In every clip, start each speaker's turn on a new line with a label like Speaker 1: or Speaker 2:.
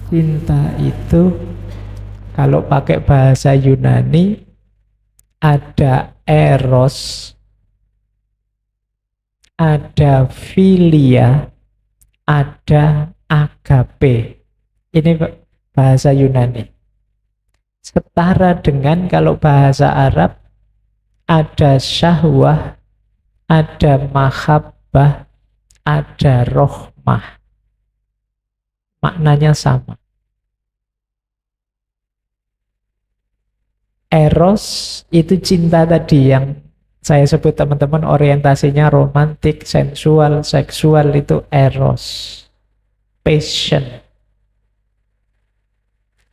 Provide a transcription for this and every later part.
Speaker 1: Cinta itu kalau pakai bahasa Yunani ada eros, ada filia, ada agape. Ini bahasa Yunani. Setara dengan kalau bahasa Arab ada syahwah, ada mahabbah, ada rohmah. Maknanya sama. Eros itu cinta tadi yang saya sebut teman-teman orientasinya romantik, sensual, seksual itu eros. Passion.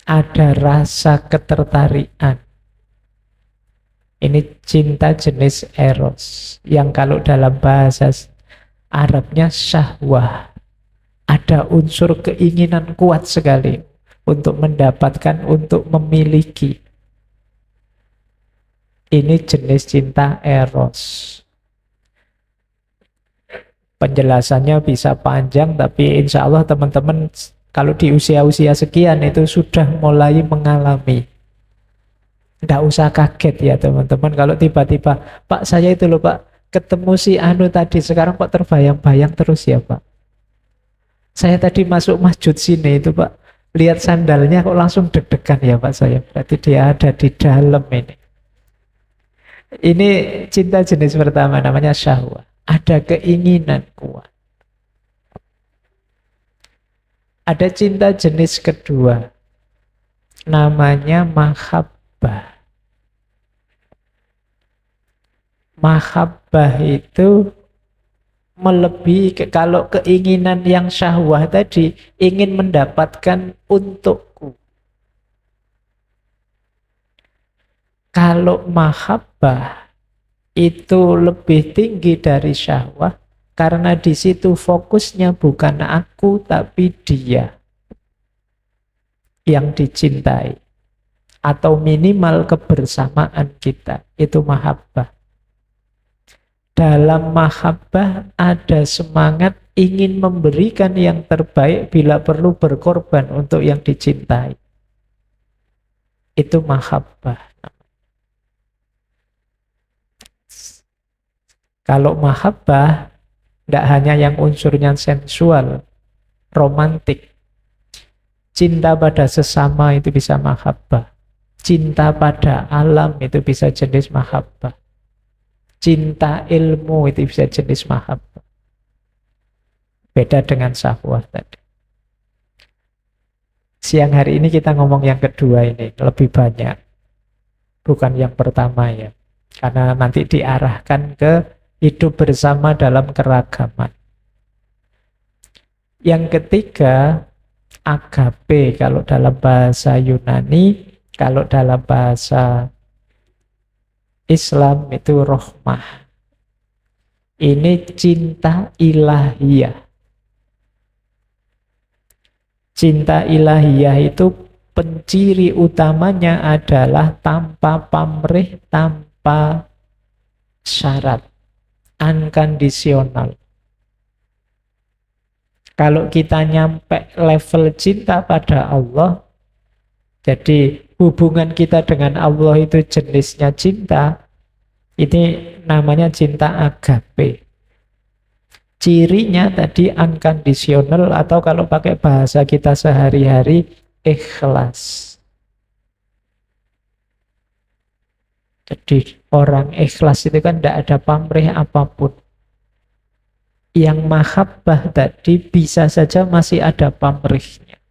Speaker 1: Ada rasa ketertarikan. Ini cinta jenis eros. Yang kalau dalam bahasa Arabnya syahwah. Ada unsur keinginan kuat sekali untuk mendapatkan, untuk memiliki. Ini jenis cinta eros. Penjelasannya bisa panjang, tapi insya Allah teman-teman kalau di usia-usia sekian itu sudah mulai mengalami. Nggak usah kaget ya teman-teman. Kalau tiba-tiba, Pak saya itu loh Pak, ketemu si Anu tadi, sekarang kok terbayang-bayang terus ya Pak. Saya tadi masuk masjid sini itu Pak, lihat sandalnya kok langsung deg-degan ya Pak saya. Berarti dia ada di dalam ini. Ini cinta jenis pertama namanya syahwat. Ada keinginan kuat. Ada cinta jenis kedua. Namanya mahabbah. Mahabbah itu melebihi, kalau keinginan yang syahwah tadi ingin mendapatkan untukku. Kalau mahabbah itu lebih tinggi dari syahwah karena di situ fokusnya bukan aku tapi dia yang dicintai atau minimal kebersamaan kita, itu mahabbah. Dalam mahabbah ada semangat ingin memberikan yang terbaik bila perlu berkorban untuk yang dicintai. Itu mahabbah. Kalau mahabbah tidak hanya yang unsurnya sensual, romantik. Cinta pada sesama itu bisa mahabbah. Cinta pada alam itu bisa jenis mahabbah. Cinta ilmu itu bisa jenis mahabbah. Beda dengan syahwat tadi. Siang hari ini kita ngomong yang kedua ini, lebih banyak. Bukan yang pertama ya. Karena nanti diarahkan ke hidup bersama dalam keragaman. Yang ketiga, agape kalau dalam bahasa Yunani, kalau dalam bahasa Islam itu rohmah. Ini cinta ilahiyah. Cinta ilahiyah itu penciri utamanya adalah tanpa pamrih, tanpa syarat, unconditional. Kalau kita nyampe level cinta pada Allah, jadi hubungan kita dengan Allah itu jenisnya cinta, ini namanya cinta agape. Cirinya tadi unconditional atau kalau pakai bahasa kita sehari-hari, ikhlas. Jadi orang ikhlas itu kan tidak ada pamrih apapun. Yang mahabbah tadi bisa saja masih ada pamrihnya.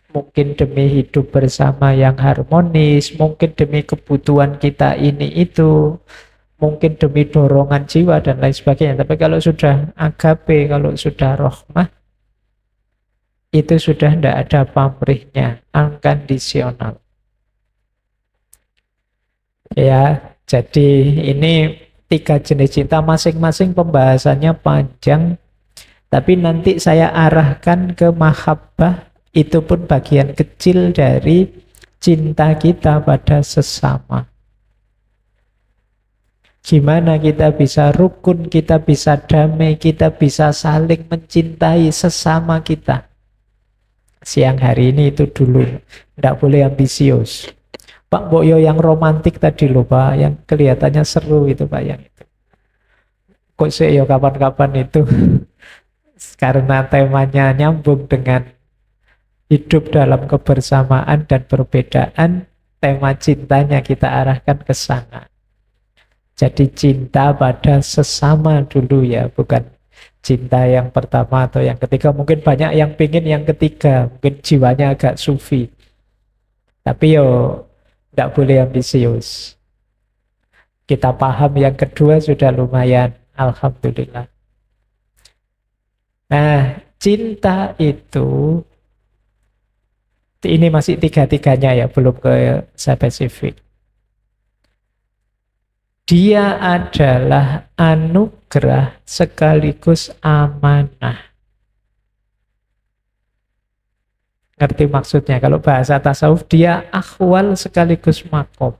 Speaker 1: Mungkin demi hidup bersama yang harmonis, mungkin demi kebutuhan kita ini itu, mungkin demi dorongan jiwa dan lain sebagainya. Tapi kalau sudah agape, kalau sudah rohmah, itu sudah tidak ada pamrihnya, unconditional. Ya, jadi ini 3 jenis cinta, masing-masing pembahasannya panjang, tapi nanti saya arahkan ke mahabbah. Itu pun bagian kecil dari cinta kita pada sesama. Gimana kita bisa rukun, kita bisa damai, kita bisa saling mencintai sesama kita. Siang hari ini itu dulu. Tidak boleh ambisius. Pak Boyo yang romantik tadi loh Pak, yang kelihatannya seru itu Pak, yang itu. Kok sih ya kapan-kapan itu. Karena temanya nyambung dengan hidup dalam kebersamaan dan perbedaan, tema cintanya kita arahkan ke sana. Jadi cinta pada sesama dulu ya, bukan cinta yang pertama atau yang ketiga. Mungkin banyak yang pingin yang ketiga, mungkin jiwanya agak sufi. Tapi yo tidak boleh ambisius. Kita paham yang kedua sudah lumayan, alhamdulillah. Nah, cinta itu ini masih tiga-tiganya ya, belum ke spesifik. Dia adalah anugerah sekaligus amanah. Ngerti maksudnya? Kalau bahasa tasawuf, dia akhwal sekaligus makom.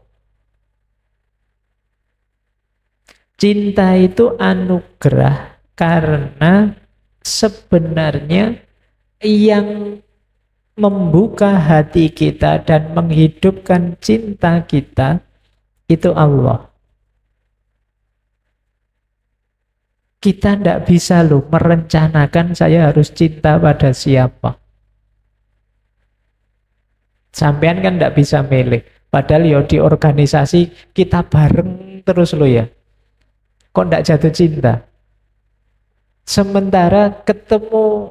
Speaker 1: Cinta itu anugerah karena sebenarnya yang membuka hati kita dan menghidupkan cinta kita itu Allah. Kita tidak bisa loh merencanakan saya harus cinta pada siapa. Sampean kan tidak bisa milih. Padahal ya di organisasi kita bareng terus loh ya. Kok tidak jatuh cinta? Sementara ketemu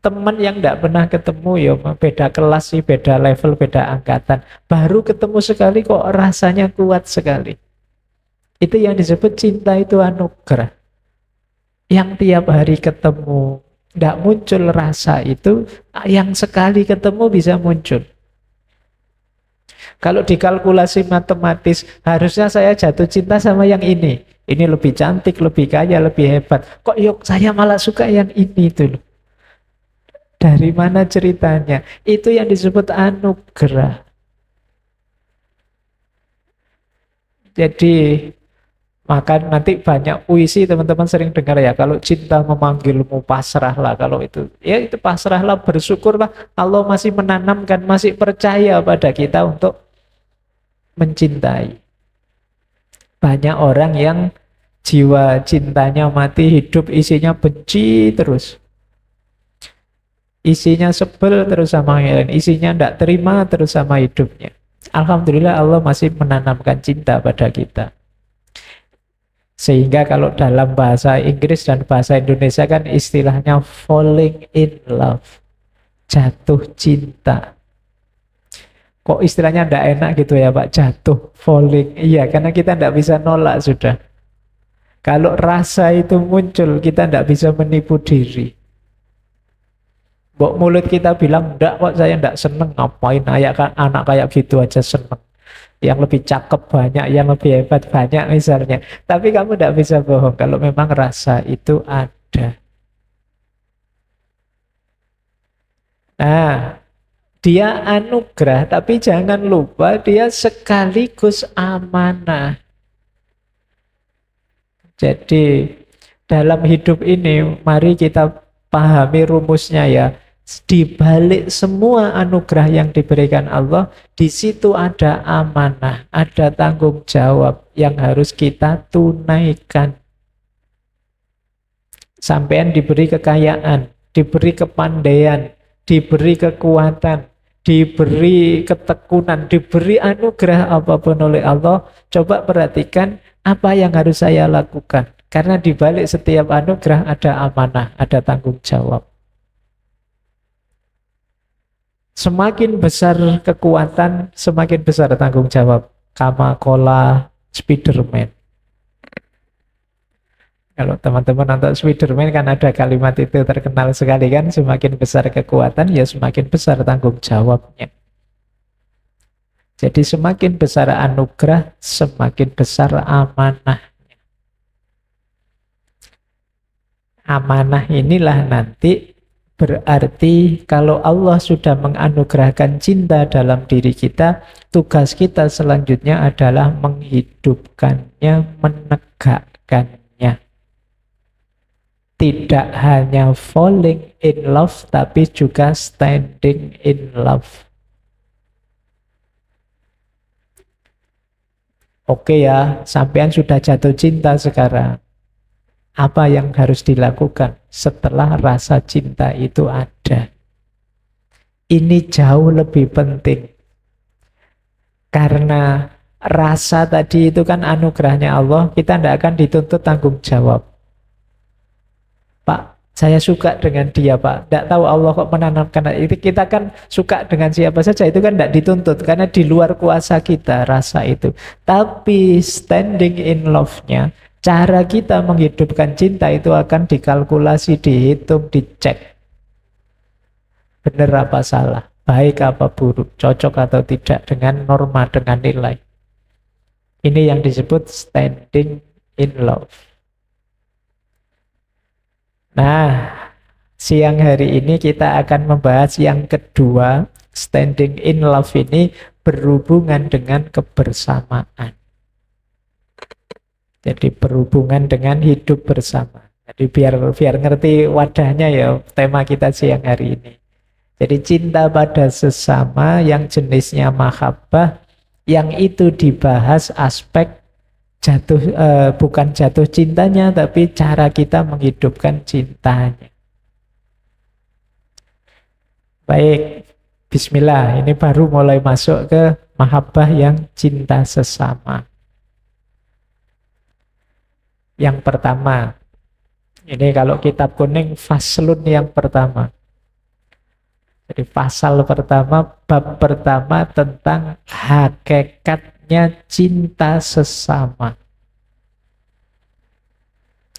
Speaker 1: teman yang tidak pernah ketemu ya, beda kelas sih, beda level, beda angkatan. Baru ketemu sekali kok rasanya kuat sekali. Itu yang disebut cinta itu anugerah. Yang tiap hari ketemu tidak muncul rasa itu, yang sekali ketemu bisa muncul. Kalau dikalkulasi matematis, harusnya saya jatuh cinta sama yang ini. Ini lebih cantik, lebih kaya, lebih hebat. Kok yuk saya malah suka yang ini itu loh. Dari mana ceritanya? Itu yang disebut anugerah. Jadi maka nanti banyak puisi teman-teman sering dengar ya, kalau cinta memanggilmu pasrahlah, kalau itu ya itu pasrahlah, bersyukurlah Allah masih menanamkan, masih percaya pada kita untuk mencintai. Banyak orang yang jiwa cintanya mati, hidup isinya benci terus, isinya sebel terus sama yang lain, isinya tidak terima terus sama hidupnya. Alhamdulillah Allah masih menanamkan cinta pada kita. Sehingga kalau dalam bahasa Inggris dan bahasa Indonesia kan istilahnya falling in love, jatuh cinta. Kok istilahnya tidak enak gitu ya Pak, jatuh, falling. Iya, karena kita tidak bisa nolak sudah. Kalau rasa itu muncul, kita tidak bisa menipu diri. Mbok mulut kita bilang, enggak kok saya tidak seneng, ngapain anak kayak gitu aja seneng. Yang lebih cakep banyak, yang lebih hebat banyak misalnya. Tapi kamu tidak bisa bohong kalau memang rasa itu ada. Nah, dia anugerah, tapi jangan lupa dia sekaligus amanah. Jadi dalam hidup ini, mari kita pahami rumusnya ya. Di balik semua anugerah yang diberikan Allah, di situ ada amanah, ada tanggung jawab yang harus kita tunaikan. Sampean diberi kekayaan, diberi kepandaian, diberi kekuatan, diberi ketekunan, diberi anugerah apapun oleh Allah. Coba perhatikan apa yang harus saya lakukan. Karena di balik setiap anugerah ada amanah, ada tanggung jawab. Semakin besar kekuatan, semakin besar tanggung jawab. Kama kola Spiderman. Kalau teman-teman nonton Spiderman kan ada kalimat itu terkenal sekali kan, semakin besar kekuatan ya semakin besar tanggung jawabnya. Jadi semakin besar anugerah, semakin besar amanah. Amanah inilah nanti berarti kalau Allah sudah menganugerahkan cinta dalam diri kita, tugas kita selanjutnya adalah menghidupkannya, menegakkannya. Tidak hanya falling in love, tapi juga standing in love. Oke ya, sampean sudah jatuh cinta sekarang. Apa yang harus dilakukan setelah rasa cinta itu ada? Ini jauh lebih penting. Karena rasa tadi itu kan anugerahnya Allah, kita tidak akan dituntut tanggung jawab. Pak, saya suka dengan dia, Pak. Tidak tahu Allah kok menanamkan itu. Kita kan suka dengan siapa saja, itu kan tidak dituntut. Karena di luar kuasa kita rasa itu. Tapi standing in love-nya, cara kita menghidupkan cinta itu akan dikalkulasi, dihitung, dicek. Benar apa salah? Baik apa buruk, cocok atau tidak dengan norma, dengan nilai. Ini yang disebut standing in love. Nah, siang hari ini kita akan membahas yang kedua. Standing in love ini berhubungan dengan kebersamaan. Jadi berhubungan dengan hidup bersama. Jadi biar ngerti wadahnya ya tema kita siang hari ini. Jadi cinta pada sesama yang jenisnya mahabbah, yang itu dibahas aspek bukan jatuh cintanya, tapi cara kita menghidupkan cintanya. Baik, bismillah, ini baru mulai masuk ke mahabbah yang cinta sesama. Yang pertama, ini kalau kitab kuning faslun yang pertama. Jadi pasal pertama, bab pertama tentang hakikatnya cinta sesama.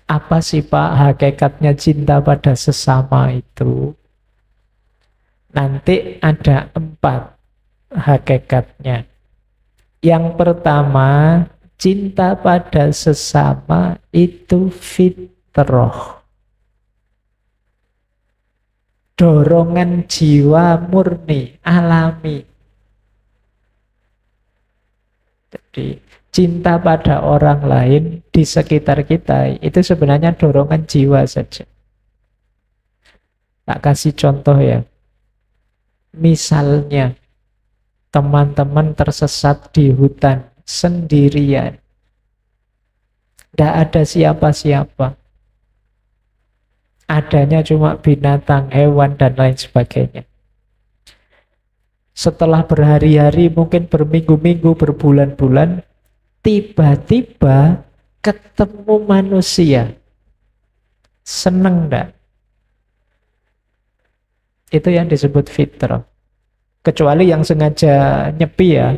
Speaker 1: Apa sih Pak hakikatnya cinta pada sesama itu? Nanti ada 4 hakikatnya. Yang pertama, cinta pada sesama itu fitrah. Dorongan jiwa murni, alami. Jadi cinta pada orang lain di sekitar kita itu sebenarnya dorongan jiwa saja. Tak kasih contoh ya. Misalnya teman-teman tersesat di hutan sendirian. Tidak ada siapa-siapa. Adanya cuma binatang, hewan, dan lain sebagainya. Setelah berhari-hari, mungkin berminggu-minggu, berbulan-bulan, tiba-tiba ketemu manusia. Seneng enggak? Itu yang disebut fitrah. Kecuali yang sengaja nyepi ya,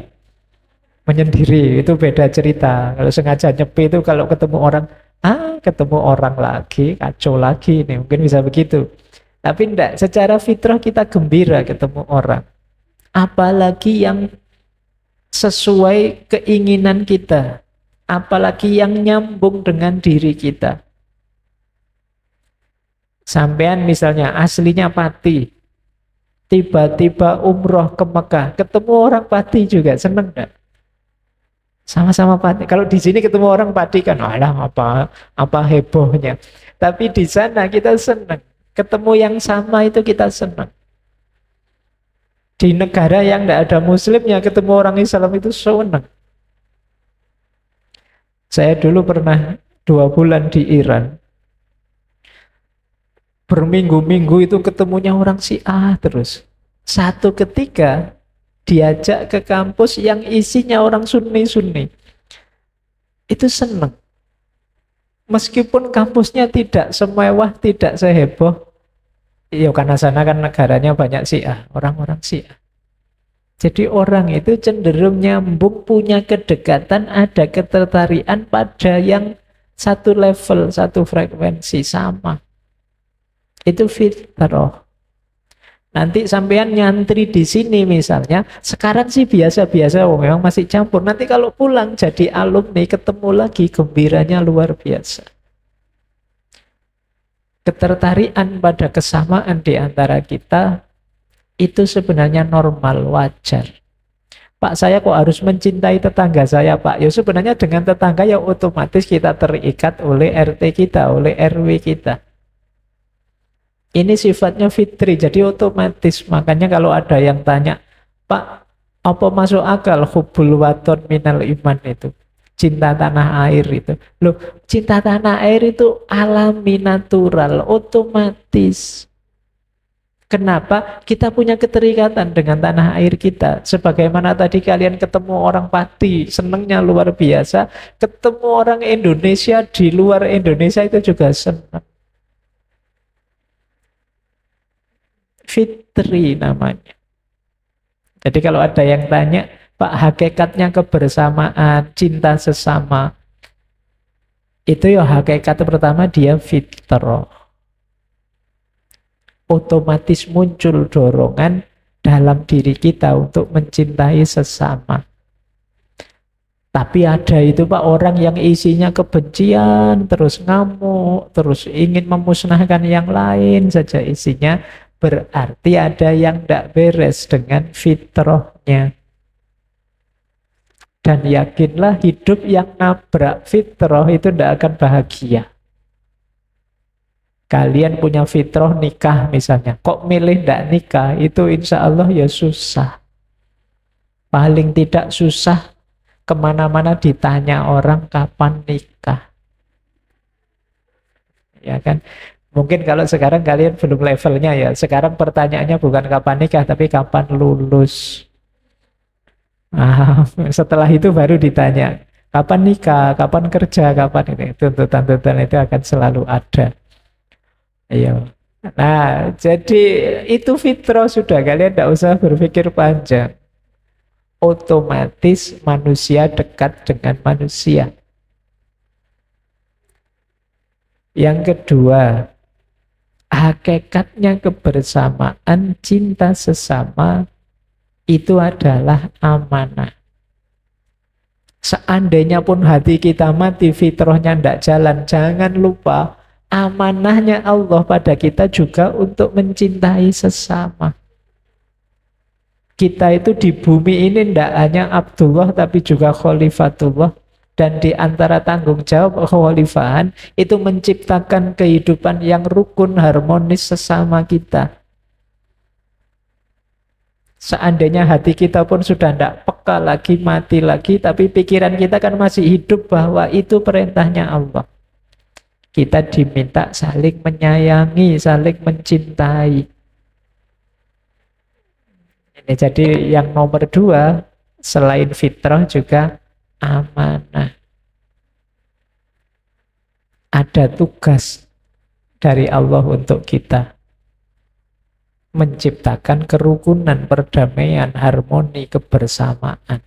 Speaker 1: menyendiri, itu beda cerita. Kalau sengaja nyepi itu kalau ketemu orang lagi, kacau lagi, nih mungkin bisa begitu. Tapi enggak, secara fitrah kita gembira ketemu orang. Apalagi yang sesuai keinginan kita. Apalagi yang nyambung dengan diri kita. Sampean misalnya aslinya Pati, tiba-tiba umroh ke Mekah, ketemu orang Pati juga, seneng enggak? Sama-sama Pati. Kalau di sini ketemu orang Pati kan, alah apa hebohnya. Tapi di sana kita senang. Ketemu yang sama itu kita senang. Di negara yang tidak ada muslimnya, ketemu orang Islam itu senang. Saya dulu pernah 2 bulan di Iran. Berminggu-minggu itu ketemunya orang Syiah terus. Satu ketika diajak ke kampus yang isinya orang Sunni. Itu seneng. Meskipun kampusnya tidak semewah, tidak seheboh. Ya karena sana kan negaranya banyak Syiah, orang-orang Syiah. Jadi orang itu cenderung nyambung, punya kedekatan, ada ketertarikan pada yang satu level, satu frekuensi, sama. Itu fitrah. Nanti sampean nyantri di sini misalnya, sekarang sih biasa-biasa, memang masih campur. Nanti kalau pulang jadi alumni, ketemu lagi, gembiranya luar biasa. Ketertarikan pada kesamaan di antara kita, itu sebenarnya normal, wajar. Pak, saya kok harus mencintai tetangga saya, Pak? Ya sebenarnya dengan tetangga ya otomatis kita terikat oleh RT kita, oleh RW kita. Ini sifatnya fitri, jadi otomatis. Makanya kalau ada yang tanya, Pak, apa masuk akal hubbul waton minal iman itu? Cinta tanah air itu. Loh, cinta tanah air itu alami, natural, otomatis. Kenapa? Kita punya keterikatan dengan tanah air kita. Sebagaimana tadi kalian ketemu orang Pati, senengnya luar biasa. Ketemu orang Indonesia di luar Indonesia itu juga senang. Fitri namanya. Jadi kalau ada yang tanya, Pak, hakikatnya kebersamaan, cinta sesama, itu ya hakikat pertama dia fitrah. Otomatis muncul dorongan dalam diri kita untuk mencintai sesama. Tapi ada itu Pak, orang yang isinya kebencian, terus ngamuk, terus ingin memusnahkan yang lain saja isinya, berarti ada yang tidak beres dengan fitrahnya. Dan yakinlah hidup yang nabrak fitrah itu tidak akan bahagia. Kalian punya fitrah nikah misalnya, kok milih tidak nikah, itu insya Allah ya susah. Paling tidak susah, kemana-mana ditanya orang kapan nikah. Ya kan? Mungkin kalau sekarang kalian belum levelnya ya, sekarang pertanyaannya bukan kapan nikah, tapi kapan lulus. Setelah itu baru ditanya, kapan nikah, kapan kerja, kapan ini. Tuntutan-tuntutan itu akan selalu ada. Iya. Nah, jadi itu fitrah sudah, kalian tidak usah berpikir panjang. Otomatis manusia dekat dengan manusia. Yang kedua, hakikatnya kebersamaan, cinta sesama itu adalah amanah. Seandainya pun hati kita mati, fitrahnya tidak jalan, jangan lupa amanahnya Allah pada kita juga untuk mencintai sesama. Kita itu di bumi ini tidak hanya Abdullah tapi juga Khalifatullah. Dan di antara tanggung jawab kekhalifahan itu menciptakan kehidupan yang rukun, harmonis sesama kita. Seandainya hati kita pun sudah tidak peka lagi, mati lagi, tapi pikiran kita kan masih hidup bahwa itu perintahnya Allah. Kita diminta saling menyayangi, saling mencintai. Ini jadi yang nomor dua, selain fitrah juga amanah. Ada tugas dari Allah untuk kita. Menciptakan kerukunan, perdamaian, harmoni, kebersamaan.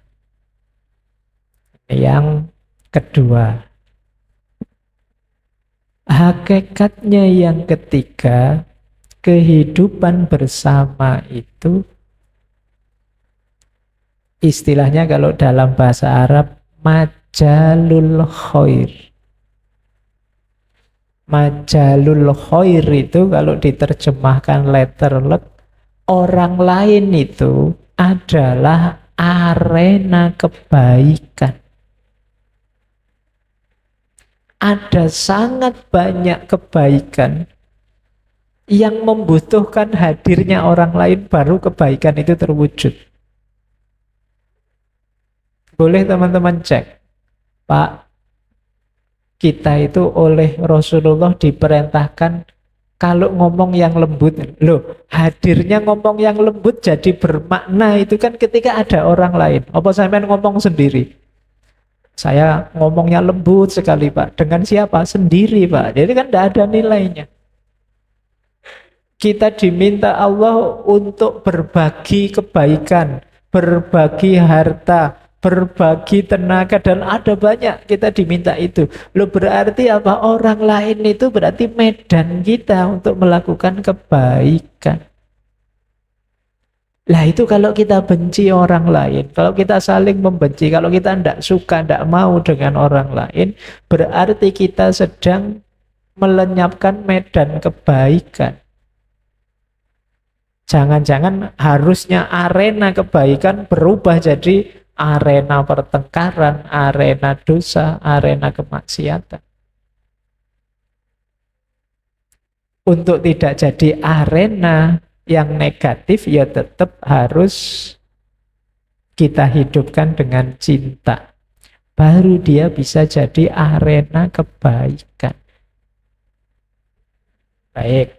Speaker 1: Yang kedua. Hakikatnya yang ketiga, kehidupan bersama itu istilahnya kalau dalam bahasa Arab majalul khair. Majalul khair itu kalau diterjemahkan letterlek, orang lain itu adalah arena kebaikan. Ada sangat banyak kebaikan yang membutuhkan hadirnya orang lain baru kebaikan itu terwujud. Boleh teman-teman cek, Pak, kita itu oleh Rasulullah diperintahkan kalau ngomong yang lembut. Loh, hadirnya ngomong yang lembut jadi bermakna itu kan ketika ada orang lain. Apa sampean ngomong sendiri? Saya ngomongnya lembut sekali Pak. Dengan siapa? Sendiri Pak. Jadi kan tidak ada nilainya. Kita diminta Allah untuk berbagi kebaikan, berbagi harta, berbagi tenaga, dan ada banyak kita diminta itu. Loh, berarti apa? Orang lain itu berarti medan kita untuk melakukan kebaikan. Lah itu kalau kita benci orang lain, kalau kita saling membenci, kalau kita tidak suka, tidak mau dengan orang lain, berarti kita sedang melenyapkan medan kebaikan. Jangan-jangan harusnya arena kebaikan berubah jadi arena pertengkaran, arena dosa, arena kemaksiatan. Untuk tidak jadi arena yang negatif, ya tetap harus kita hidupkan dengan cinta. Baru dia bisa jadi arena kebaikan. Baik,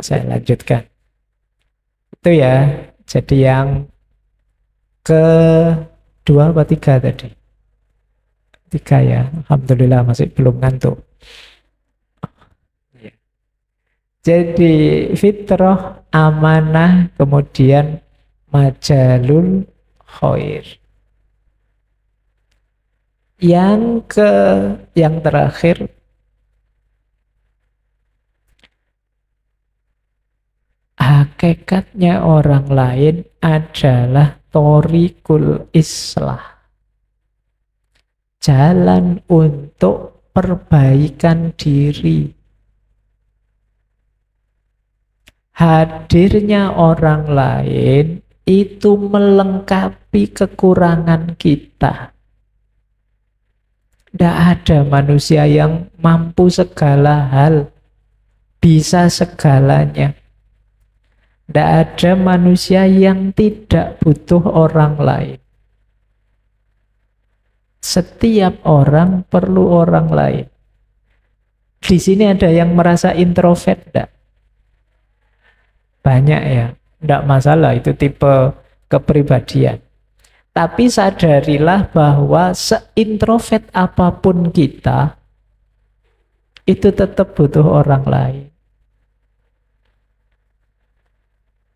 Speaker 1: saya lanjutkan. Itu ya, jadi yang kedua atau tiga tadi? Tiga ya, Alhamdulillah masih belum ngantuk. Jadi fitrah, amanah, kemudian majalul khair. Yang terakhir, hakikatnya orang lain adalah thoriqul islah. Jalan untuk perbaikan diri. Hadirnya orang lain itu melengkapi kekurangan kita. Tidak ada manusia yang mampu segala hal, bisa segalanya. Tidak ada manusia yang tidak butuh orang lain. Setiap orang perlu orang lain. Di sini ada yang merasa introvert, tidak? Banyak ya, tidak masalah, itu tipe kepribadian. Tapi sadarilah bahwa seintrovert apapun kita, itu tetap butuh orang lain.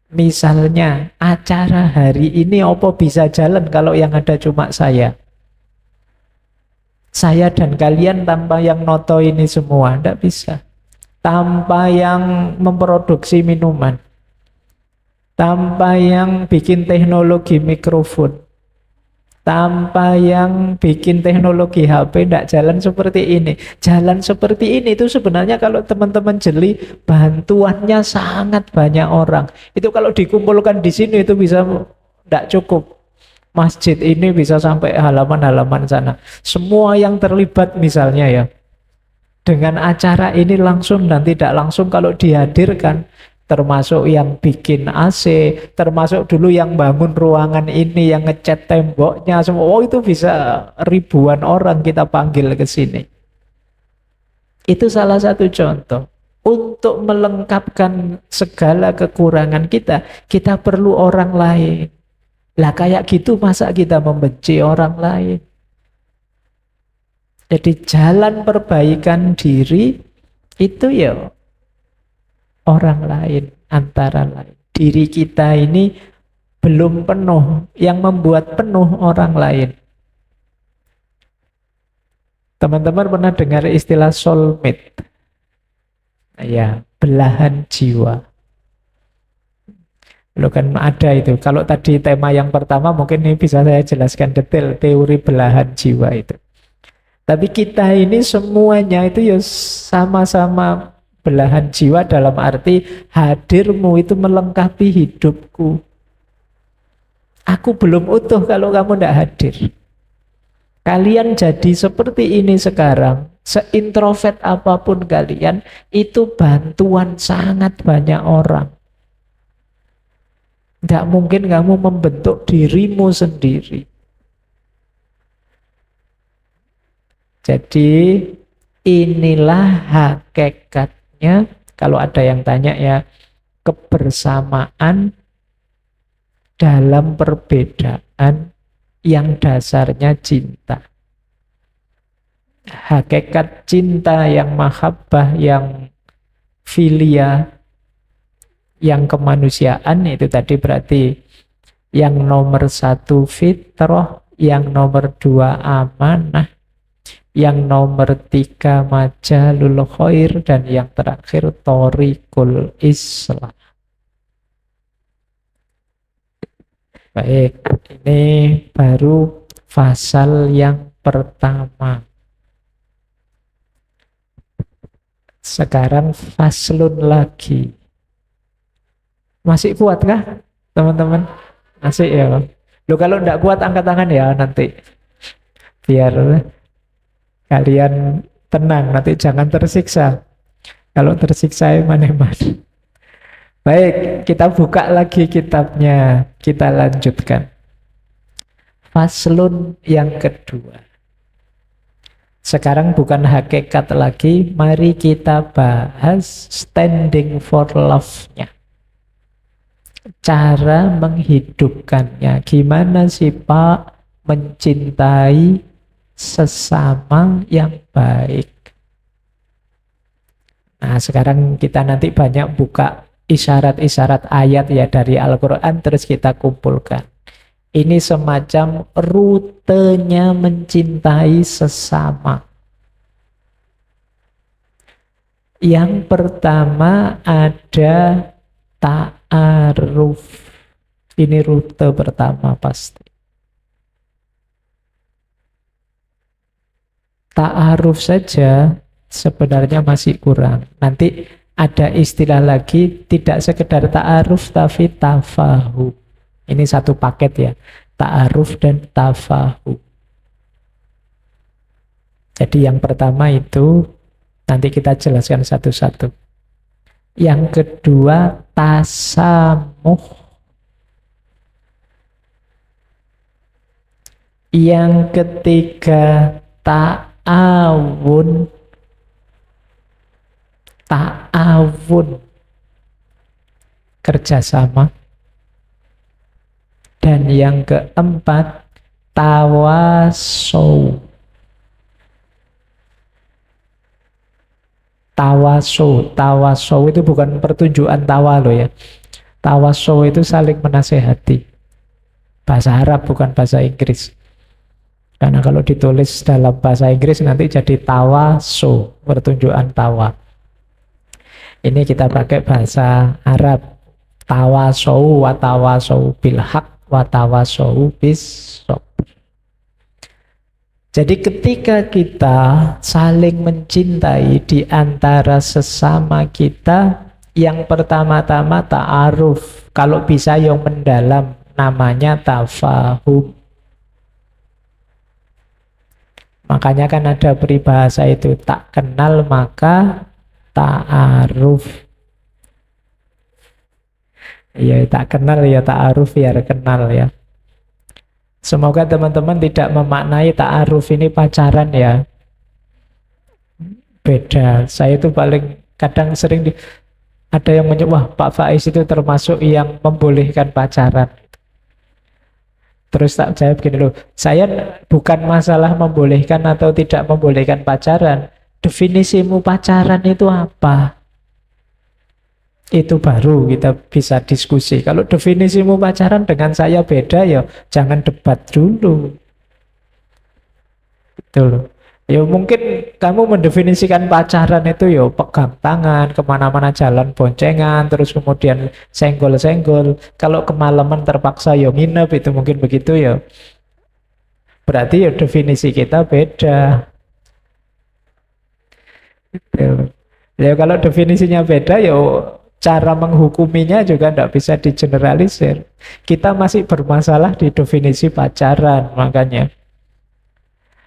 Speaker 1: Misalnya, acara hari ini apa bisa jalan kalau yang ada cuma saya? Saya dan kalian tanpa yang noto ini semua, tidak bisa. Tanpa yang memproduksi minuman, tanpa yang bikin teknologi mikrofon, tanpa yang bikin teknologi HP, tidak jalan seperti ini. Jalan seperti ini itu sebenarnya kalau teman-teman jeli, bantuannya sangat banyak orang. Itu kalau dikumpulkan di sini itu bisa tidak cukup. Masjid ini bisa sampai halaman-halaman sana. Semua yang terlibat misalnya ya, dengan acara ini langsung dan tidak langsung kalau dihadirkan, termasuk yang bikin AC, termasuk dulu yang bangun ruangan ini, yang ngecat temboknya, semua itu bisa ribuan orang kita panggil ke sini. Itu salah satu contoh. Untuk melengkapkan segala kekurangan kita perlu orang lain. Lah kayak gitu masa kita membenci orang lain? Jadi jalan perbaikan diri itu ya orang lain, antara lain. Diri kita ini belum penuh, yang membuat penuh orang lain. Teman-teman pernah dengar istilah soulmate? Ya, belahan jiwa. Lo kan ada itu. Kalau tadi tema yang pertama mungkin ini bisa saya jelaskan detail teori belahan jiwa itu. Tapi kita ini semuanya itu ya sama-sama belahan jiwa dalam arti hadirmu itu melengkapi hidupku. Aku belum utuh kalau kamu tidak hadir. Kalian jadi seperti ini sekarang, seintrovert apapun kalian, itu bantuan sangat banyak orang. Tidak mungkin kamu membentuk dirimu sendiri. Jadi inilah hakikatnya, kalau ada yang tanya ya, kebersamaan dalam perbedaan yang dasarnya cinta. Hakikat cinta yang mahabbah, yang filia, yang kemanusiaan itu tadi berarti yang nomor satu fitrah, yang nomor dua amanah, yang nomor tiga majalul khair, dan yang terakhir thoriqul islah. Baik, ini baru fasal yang pertama. Sekarang faslun lagi. Masih kuat kah, teman-teman? Masih ya. Loh, kalau enggak kuat angkat tangan ya nanti. Biar kalian Tenang, nanti jangan tersiksa. Kalau tersiksa mana-mana. Baik, kita buka lagi kitabnya. Kita lanjutkan. Faslun yang kedua. Sekarang bukan hakikat lagi, mari kita bahas standing for love-nya. Cara menghidupkannya. Gimana sih Pak mencintai sesama yang baik? Nah, sekarang kita nanti banyak buka isyarat-isyarat ayat ya dari Al-Quran, terus kita kumpulkan. Ini semacam rutenya mencintai sesama. Yang pertama ada ta'aruf. Ini rute pertama pasti. Ta'aruf saja sebenarnya masih kurang. Nanti ada istilah lagi, tidak sekedar ta'aruf tapi tafahum. Ini satu paket ya, ta'aruf dan tafahum. Jadi yang pertama itu nanti kita jelaskan satu-satu. Yang kedua tasamuh. Yang ketiga ta'awun. Ta'awun, kerjasama. Dan yang keempat tawasau. Tawasau itu bukan pertunjukan tawa loh ya. Tawasau itu saling menasehati. Bahasa Arab bukan bahasa Inggris. Karena kalau ditulis dalam bahasa Inggris nanti jadi tawasau, pertunjukan tawa. Ini kita pakai bahasa Arab. Tawasau wa tawasau bil haq wa tawasau bis sabr. Jadi ketika kita saling mencintai di antara sesama kita, yang pertama-tama ta'aruf. Kalau bisa yang mendalam, namanya tafahum. Makanya kan ada peribahasa itu, tak kenal maka ta'aruf. Ya tak kenal ya ta'aruf biar kenal ya. Semoga teman-teman tidak memaknai ta'aruf ini pacaran ya. Beda. Saya itu paling kadang sering ada yang menyebut, wah Pak Faiz itu termasuk yang membolehkan pacaran. Terus tak jawab gini loh, saya bukan masalah membolehkan atau tidak membolehkan pacaran. Definisimu pacaran itu apa? Itu baru kita bisa diskusi. Kalau definisimu pacaran dengan saya beda ya jangan debat dulu. Betul. Ya mungkin kamu mendefinisikan pacaran itu ya pegang tangan, kemana-mana jalan boncengan, terus kemudian senggol-senggol. Kalau kemalaman terpaksa ya nginep, itu mungkin begitu ya. Berarti ya definisi kita beda. Betul. Ya kalau definisinya beda ya cara menghukuminya juga tidak bisa digeneralisir. Kita masih bermasalah di definisi pacaran, makanya.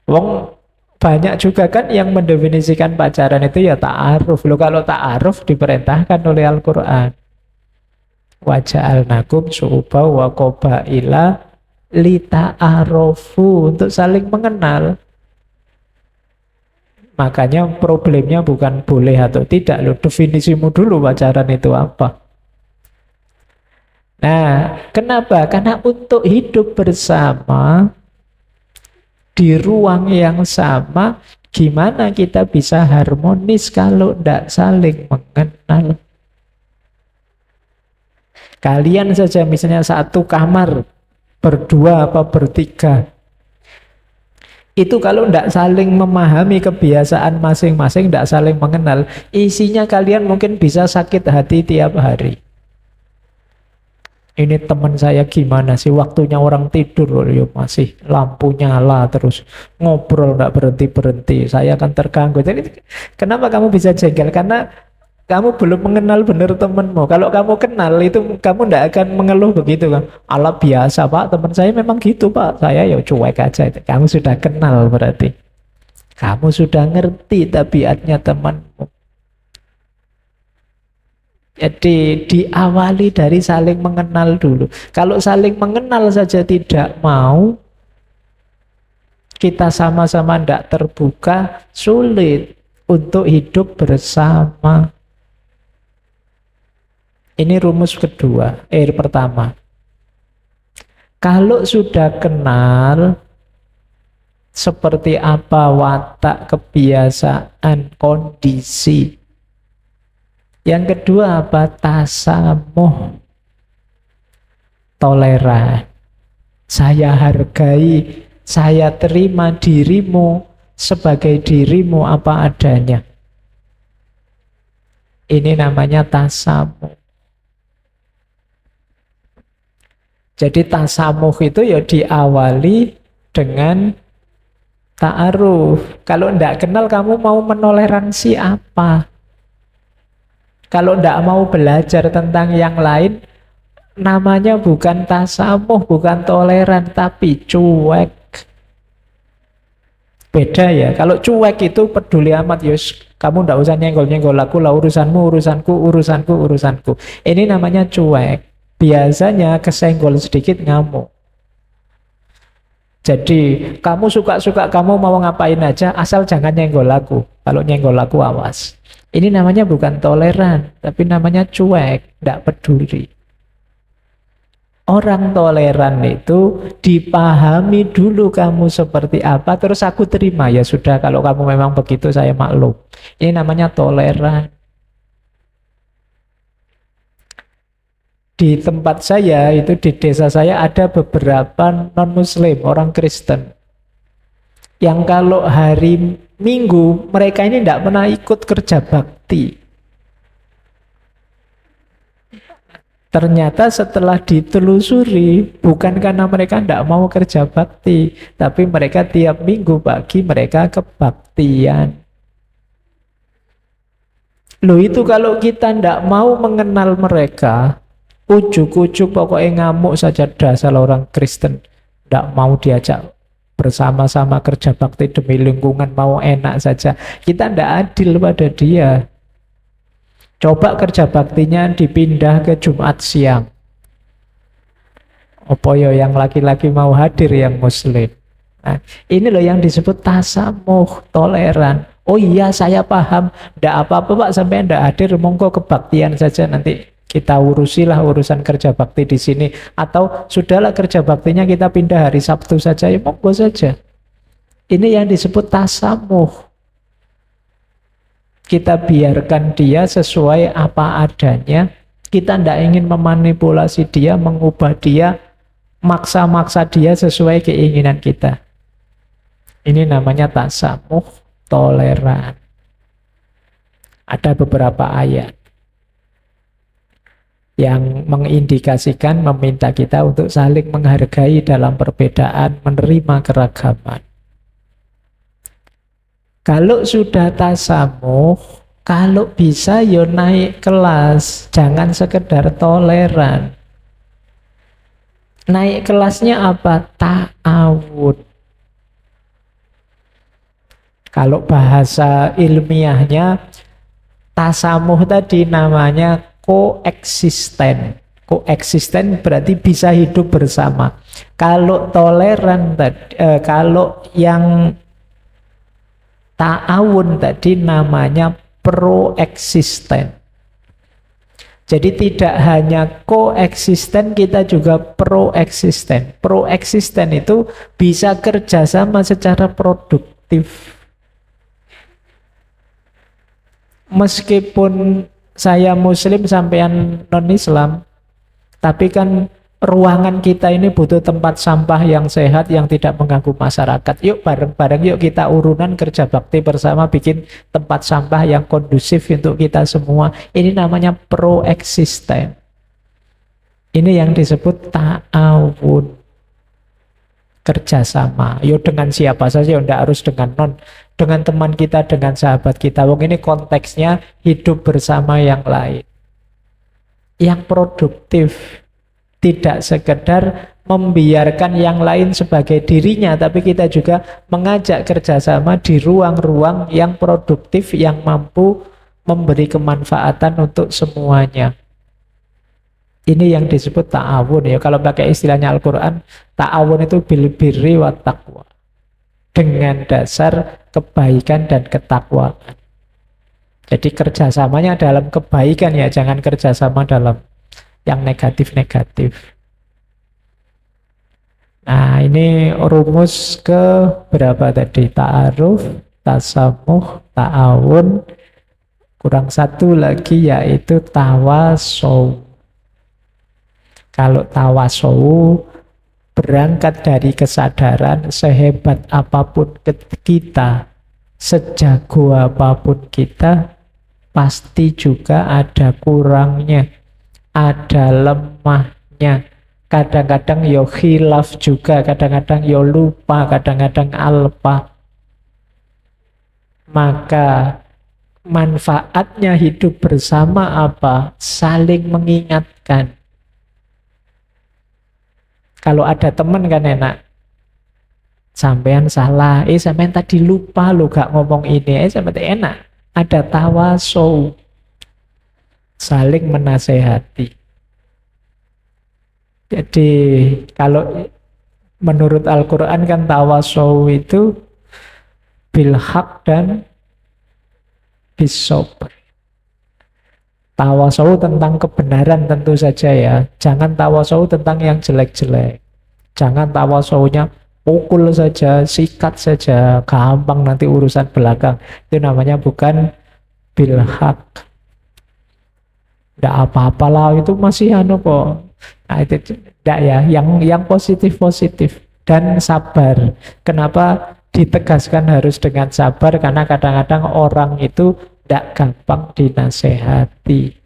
Speaker 1: Wong banyak juga kan yang mendefinisikan pacaran itu ya ta'aruf. Loh kalau ta'aruf diperintahkan oleh Al-Quran. Wa ja'alnakum syu'uba wa qabaila lita'arofu, untuk saling mengenal. Makanya problemnya bukan boleh atau tidak. Loh, definisimu dulu pacaran itu apa. Nah, kenapa? Karena untuk hidup bersama di ruang yang sama, gimana kita bisa harmonis kalau tidak saling mengenal? Kalian saja misalnya satu kamar, berdua apa bertiga, itu kalau tidak saling memahami kebiasaan masing-masing, tidak saling mengenal, isinya kalian mungkin bisa sakit hati tiap hari. Ini teman saya gimana sih, waktunya orang tidur ya masih lampu nyala terus ngobrol tidak berhenti-berhenti, saya akan terganggu. Jadi kenapa kamu bisa jengkel? Karena kamu belum mengenal benar temanmu. Kalau kamu kenal itu kamu tidak akan mengeluh begitu kan. Ala biasa Pak, teman saya memang gitu Pak. Saya ya cuek aja. Kamu sudah kenal berarti. Kamu sudah ngerti tabiatnya temanmu. Jadi diawali dari saling mengenal dulu. Kalau saling mengenal saja tidak mau, kita sama-sama tidak terbuka, sulit untuk hidup bersama. Ini rumus kedua, pertama. Kalau sudah kenal seperti apa watak, kebiasaan, kondisi. Yang kedua apa? Tasamuh, toleran. Saya hargai, saya terima dirimu sebagai dirimu apa adanya. Ini namanya tasamuh. Jadi tasamuh itu ya diawali dengan ta'aruf. Kalau tidak kenal kamu mau menoleransi apa? Kalau tidak mau belajar tentang yang lain, namanya bukan tasamuh, bukan toleran, tapi cuek. Beda ya, kalau cuek itu peduli amat, yus, kamu tidak usah nyenggol-nyenggol aku lah, urusanmu, urusanku, urusanku, urusanku. Ini namanya cuek. Biasanya kesenggol sedikit ngamuk. Jadi kamu suka-suka, kamu mau ngapain aja, asal jangan nyenggol aku. Kalau nyenggol aku awas. Ini namanya bukan toleran, tapi namanya cuek, tidak peduli. Orang toleran itu dipahami dulu kamu seperti apa, terus aku terima. Ya sudah, kalau kamu memang begitu, saya maklum. Ini namanya toleran. Di tempat saya, itu di desa saya, ada beberapa non-muslim, orang Kristen. Yang kalau hari Minggu, mereka ini tidak pernah ikut kerja bakti. Ternyata setelah ditelusuri, bukan karena mereka tidak mau kerja bakti, tapi mereka tiap minggu pagi mereka kebaktian. Loh, itu kalau kita tidak mau mengenal mereka, ujuk-ujuk pokoknya ngamuk saja, dasar orang Kristen, tidak mau diajak bersama-sama kerja bakti demi lingkungan, mau enak saja. Kita tidak adil pada dia. Coba kerja baktinya dipindah ke Jumat siang. Apa yo yang laki-laki mau hadir yang muslim. Nah, ini loh yang disebut tasamuh, toleran. Oh iya, saya paham. Tidak apa-apa Pak, sampai tidak hadir, monggo kebaktian saja, nanti kita urusilah urusan kerja bakti di sini. Atau sudahlah, kerja baktinya kita pindah hari Sabtu saja, ya monggo saja. Ini yang disebut tasamuh. Kita biarkan dia sesuai apa adanya. Kita tidak ingin memanipulasi dia, mengubah dia, maksa-maksa dia sesuai keinginan kita. Ini namanya tasamuh, toleran. Ada beberapa ayat yang mengindikasikan, meminta kita untuk saling menghargai dalam perbedaan, menerima keragaman. Kalau sudah tasamuh, kalau bisa yo naik kelas, jangan sekedar toleran. Naik kelasnya apa? Ta'awun. Kalau bahasa ilmiahnya, tasamuh tadi namanya koeksisten. Koeksisten berarti bisa hidup bersama. Kalau toleran tadi, kalau yang ta'awun tadi namanya proeksisten. Jadi tidak hanya koeksisten, kita juga proeksisten. Proeksisten itu bisa kerjasama secara produktif. Meskipun saya muslim sampean non-Islam, tapi kan ruangan kita ini butuh tempat sampah yang sehat, yang tidak mengganggu masyarakat. Yuk bareng-bareng, yuk kita urunan kerja bakti bersama, bikin tempat sampah yang kondusif untuk kita semua. Ini namanya proeksisten. Ini yang disebut ta'awun, kerjasama. Yuk dengan siapa saja, tidak harus dengan teman kita, dengan sahabat kita. Wong ini konteksnya hidup bersama yang lain, yang produktif. Tidak sekedar membiarkan yang lain sebagai dirinya, tapi kita juga mengajak kerjasama di ruang-ruang yang produktif, yang mampu memberi kemanfaatan untuk semuanya. Ini yang disebut ta'awun ya. Kalau pakai istilahnya Al-Quran, ta'awun itu bil birri wa taqwa, dengan dasar kebaikan dan ketakwaan. Jadi kerjasamanya dalam kebaikan ya, jangan kerjasama dalam yang negatif-negatif. Nah, ini rumus ke berapa tadi? Ta'aruf, tasamuh, ta'awun. Kurang satu lagi yaitu tawasow. Kalau tawasow berangkat dari kesadaran sehebat apapun kita, sejago apapun kita, pasti juga ada kurangnya, ada lemahnya. Kadang-kadang yo khilaf juga, kadang-kadang yo lupa, kadang-kadang alpa. Maka manfaatnya hidup bersama apa? Saling mengingatkan. Kalau ada teman kan enak. Sampean salah, sampean tadi lupa lo gak ngomong ini, sampean enak. Ada tawasow, saling menasehati. Jadi kalau menurut Al-Quran kan tawasow itu bilhaq dan bisobr. Tawasow tentang kebenaran tentu saja ya. Jangan tawasow tentang yang jelek-jelek. Jangan tawasownya pukul saja, sikat saja, gampang nanti urusan belakang. Itu namanya bukan bilhaq. Tidak apa-apalah, itu masih kok. Nah, itu tidak ya. Yang positif-positif dan sabar. Kenapa ditegaskan harus dengan sabar? Karena kadang-kadang orang itu tidak gampang dinasehati.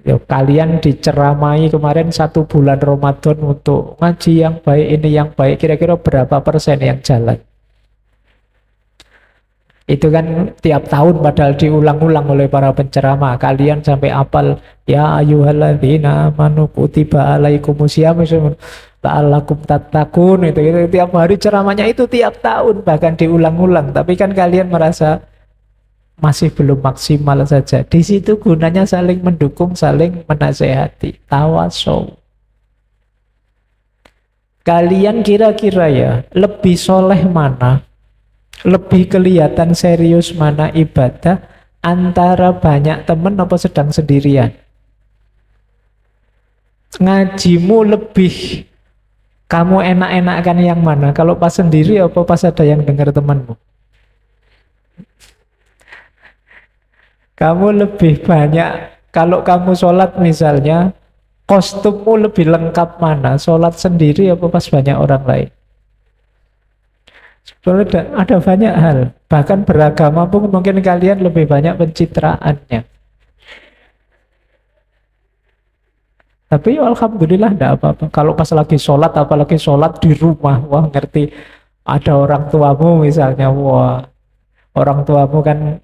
Speaker 1: Yo, kalian diceramai kemarin 1 bulan Ramadan untuk ngaji yang baik, ini yang baik, kira-kira berapa persen yang jalan? Itu kan tiap tahun padahal diulang-ulang oleh para penceramah. Kalian sampai apal, ya ayyuhalladzina amanu kutiba alaikumusiyam la'allakum tattaqun. Itu tiap hari ceramahnya itu tiap tahun, bahkan diulang-ulang. Tapi kan kalian merasa masih belum maksimal saja. Di situ gunanya saling mendukung, saling menasehati. Tawasow. Kalian kira-kira ya, lebih soleh mana? Lebih kelihatan serius mana ibadah antara banyak teman apa sedang sendirian? Ngajimu lebih kamu enak-enakan yang mana? Kalau pas sendiri apa pas ada yang dengar temanmu? Kamu lebih banyak, kalau kamu sholat misalnya, kostummu lebih lengkap mana? Sholat sendiri apa pas banyak orang lain? Sebenarnya ada banyak hal. Bahkan beragama pun mungkin kalian lebih banyak pencitraannya. Tapi alhamdulillah tidak apa-apa. Kalau pas lagi sholat, apalagi sholat di rumah, wah ngerti. Ada orang tuamu misalnya, wah orang tuamu kan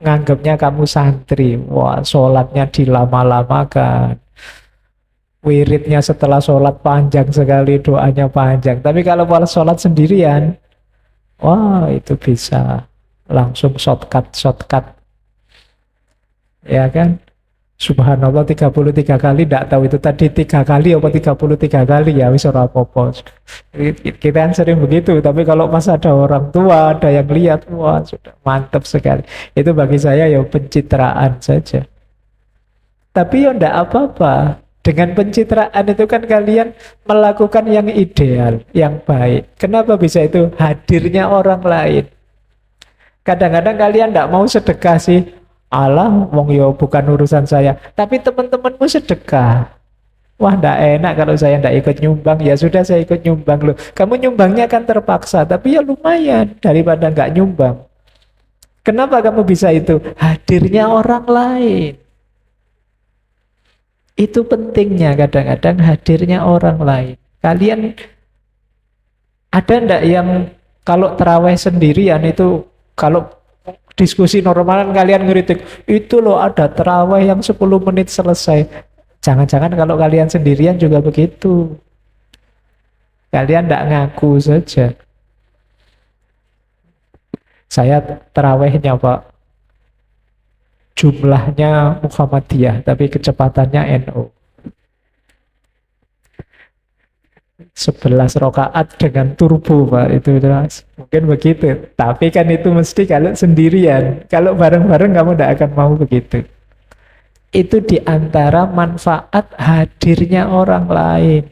Speaker 1: nganggapnya kamu santri, wah sholatnya dilama-lamakan. Wiridnya setelah sholat panjang sekali, doanya panjang. Tapi kalau malah sholat sendirian, wah itu bisa langsung shortcut. Ya kan? Subhanallah 33 kali, tidak tahu itu tadi 3 kali apa 33 kali ya, wis ora apa-apa. Kita kan sering begitu, tapi kalau pas ada orang tua, ada yang lihat, wah sudah mantap sekali. Itu bagi saya ya pencitraan saja. Tapi ya tidak apa-apa. Dengan pencitraan itu kan kalian melakukan yang ideal, yang baik. Kenapa bisa itu? Hadirnya orang lain. Kadang-kadang kalian tidak mau sedekah sih. Alah, wong yo bukan urusan saya. Tapi teman-temanmu sedekah. Wah, ndak enak kalau saya ndak ikut nyumbang. Ya sudah, saya ikut nyumbang loh. Kamu nyumbangnya kan terpaksa, tapi ya lumayan daripada nggak nyumbang. Kenapa kamu bisa itu? Hadirnya orang lain. Itu pentingnya kadang-kadang hadirnya orang lain. Kalian ada ndak yang kalau terawih sendirian itu, kalau diskusi normal kalian ngeritik, itu loh ada terawih yang 10 menit selesai. Jangan-jangan kalau kalian sendirian juga begitu. Kalian tidak ngaku saja. Saya terawihnya Pak, jumlahnya Muhammadiyah, tapi kecepatannya NU. 11 rakaat dengan turbo Pak, itu mungkin begitu. Tapi kan itu mesti kalau sendirian. Kalau bareng-bareng kamu tidak akan mau begitu. Itu diantara manfaat hadirnya orang lain.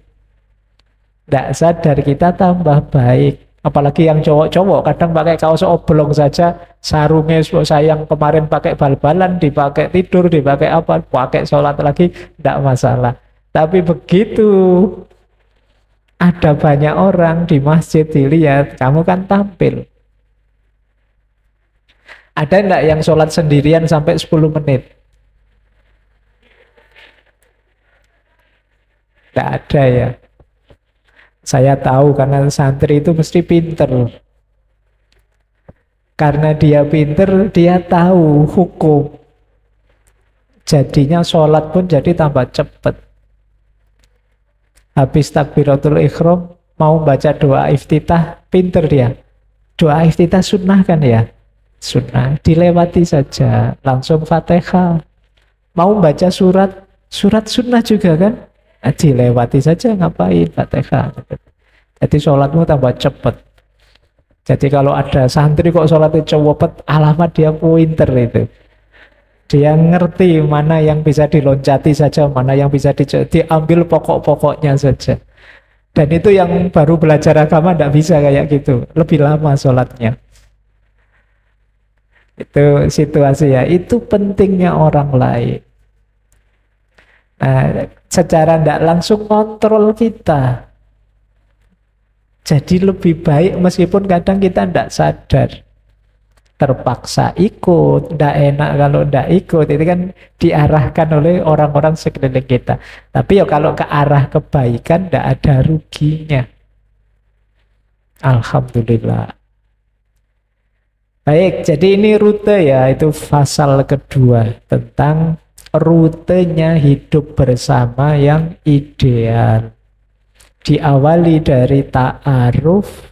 Speaker 1: Tidak sadar kita tambah baik. Apalagi yang cowok-cowok kadang pakai kaos oblong saja, sarungnya sayang kemarin pakai bal-balan, dipakai tidur, dipakai apa, pakai sholat lagi, tidak masalah. Tapi begitu ada banyak orang di masjid dilihat, kamu kan tampil. Ada enggak yang sholat sendirian sampai 10 menit? Tidak ada ya. Saya tahu karena santri itu mesti pinter. Karena dia pinter, dia tahu hukum. Jadinya sholat pun jadi tambah cepat. Habis takbiratul ikhram, mau baca doa iftitah, pinter dia. Doa iftitah sunnah kan ya? Sunnah, dilewati saja. Langsung Fatihah. Mau baca surat sunnah juga kan? Dilewati saja, ngapain Fatihah. Jadi sholatmu tambah cepat. Jadi kalau ada santri kok sholatnya cepet, alamat dia pointer itu. Dia ngerti mana yang bisa diloncati saja, mana yang bisa diambil pokok-pokoknya saja. Dan itu yang baru belajar agama tidak bisa kayak gitu. Lebih lama sholatnya. Itu situasi ya. Itu pentingnya orang lain. Nah, secara tidak langsung kontrol kita. Jadi lebih baik meskipun kadang kita tidak sadar. Terpaksa ikut, tidak enak kalau tidak ikut. Itu kan diarahkan oleh orang-orang sekeliling kita. Tapi ya kalau ke arah kebaikan tidak ada ruginya. Alhamdulillah. Baik, jadi ini rute ya, itu pasal kedua tentang rutenya hidup bersama yang ideal. Diawali dari ta'aruf,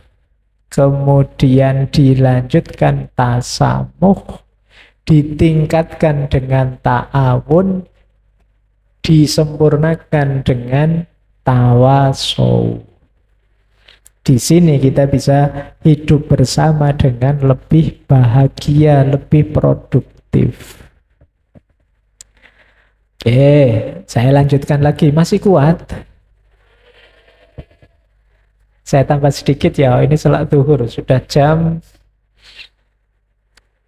Speaker 1: kemudian dilanjutkan tasamuh, ditingkatkan dengan ta'awun, disempurnakan dengan tawasow. Di sini kita bisa hidup bersama dengan lebih bahagia, lebih produktif. Oke, saya lanjutkan lagi. Masih kuat? Saya tambah sedikit ya. Ini sholat zuhur. Sudah jam...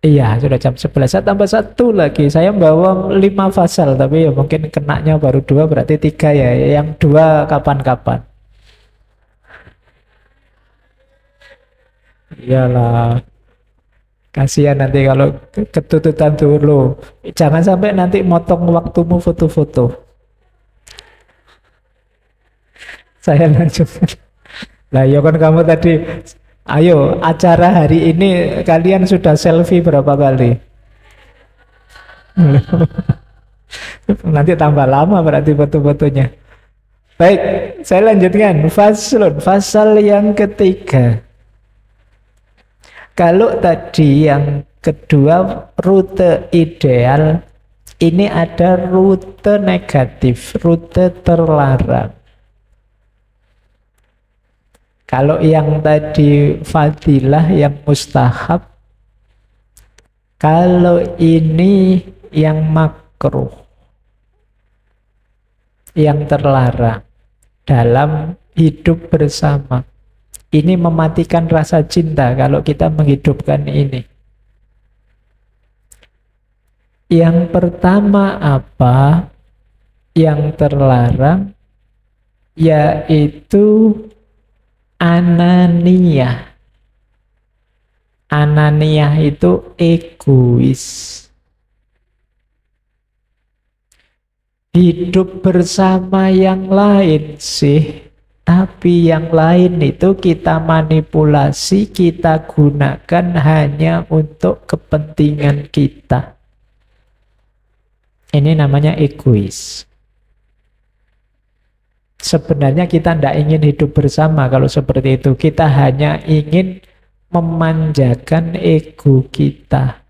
Speaker 1: Iya, sudah jam 11. Saya tambah satu lagi. Saya bawa 5 fasal. Tapi ya mungkin kenanya baru 2, berarti 3 ya. Yang 2 kapan-kapan. Iyalah. Kasihan nanti kalau ketututan dulu. Jangan sampai nanti motong waktumu foto-foto. Saya lanjutkan. Lah ya kan kamu tadi, ayo acara hari ini kalian sudah selfie berapa kali? Nanti tambah lama berarti foto-fotonya. Baik, saya lanjutkan. Fasal yang ketiga. Kalau tadi yang kedua rute ideal, ini ada rute negatif, rute terlarang. Kalau yang tadi fadilah, yang mustahab, kalau ini yang makruh, yang terlarang dalam hidup bersama. Ini mematikan rasa cinta kalau kita menghidupkan ini. Yang pertama apa? Yang terlarang yaitu ananiyah. Ananiyah itu egois. Hidup bersama yang lain sih. Tapi yang lain itu kita manipulasi, kita gunakan hanya untuk kepentingan kita. Ini namanya egois. Sebenarnya kita tidak ingin hidup bersama kalau seperti itu. Kita hanya ingin memanjakan ego kita.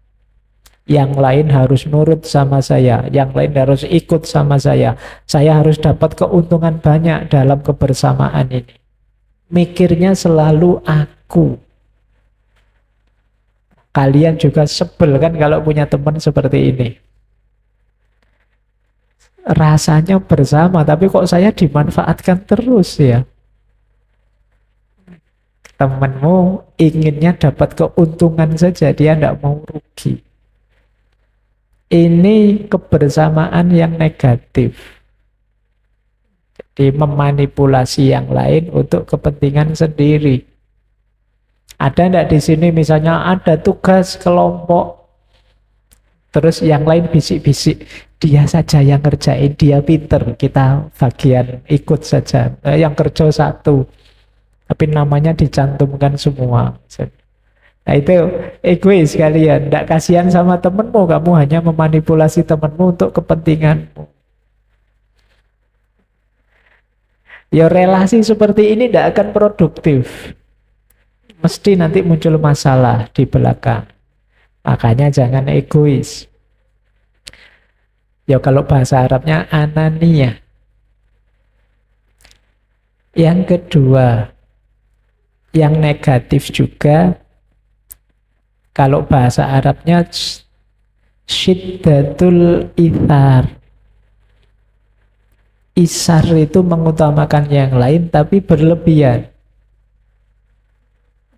Speaker 1: Yang lain harus nurut sama saya, yang lain harus ikut sama saya. Saya harus dapat keuntungan banyak dalam kebersamaan ini. Mikirnya selalu aku. Kalian juga sebel kan kalau punya teman seperti ini. Rasanya bersama, tapi kok saya dimanfaatkan terus ya. Temanmu inginnya dapat keuntungan saja, dia tidak mau rugi. Ini kebersamaan yang negatif. Jadi memanipulasi yang lain untuk kepentingan sendiri. Ada enggak di sini misalnya ada tugas kelompok, terus yang lain bisik-bisik, dia saja yang ngerjain, dia pinter, kita bagian ikut saja. Yang kerja satu, tapi namanya dicantumkan semua. Nah itu egois kalian, tidak kasihan sama temenmu, kamu hanya memanipulasi temenmu untuk kepentinganmu. Ya relasi seperti ini tidak akan produktif. Mesti nanti muncul masalah di belakang. Makanya jangan egois. Ya kalau bahasa Arabnya anania. Yang kedua, yang negatif juga, kalau bahasa Arabnya syiddatul ithar. Isar itu mengutamakan yang lain tapi berlebihan.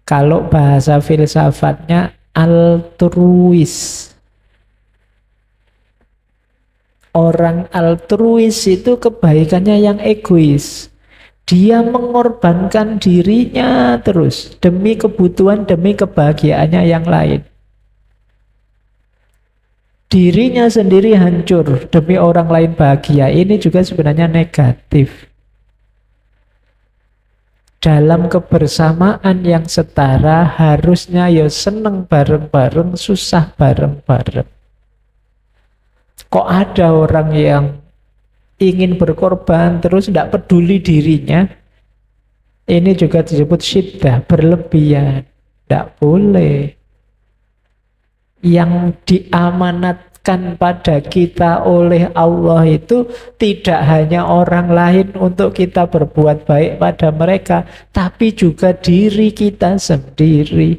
Speaker 1: Kalau bahasa filsafatnya altruis. Orang altruis itu kebaikannya yang egois. Dia mengorbankan dirinya terus demi kebutuhan, demi kebahagiaannya yang lain. Dirinya sendiri hancur demi orang lain bahagia. Ini juga sebenarnya negatif. Dalam kebersamaan yang setara harusnya ya seneng bareng-bareng, susah bareng-bareng. Kok ada orang yang ingin berkorban terus tidak peduli dirinya? Ini juga disebut syiddah, berlebihan. Tidak boleh. Yang diamanatkan pada kita oleh Allah itu tidak hanya orang lain untuk kita berbuat baik pada mereka, tapi juga diri kita sendiri.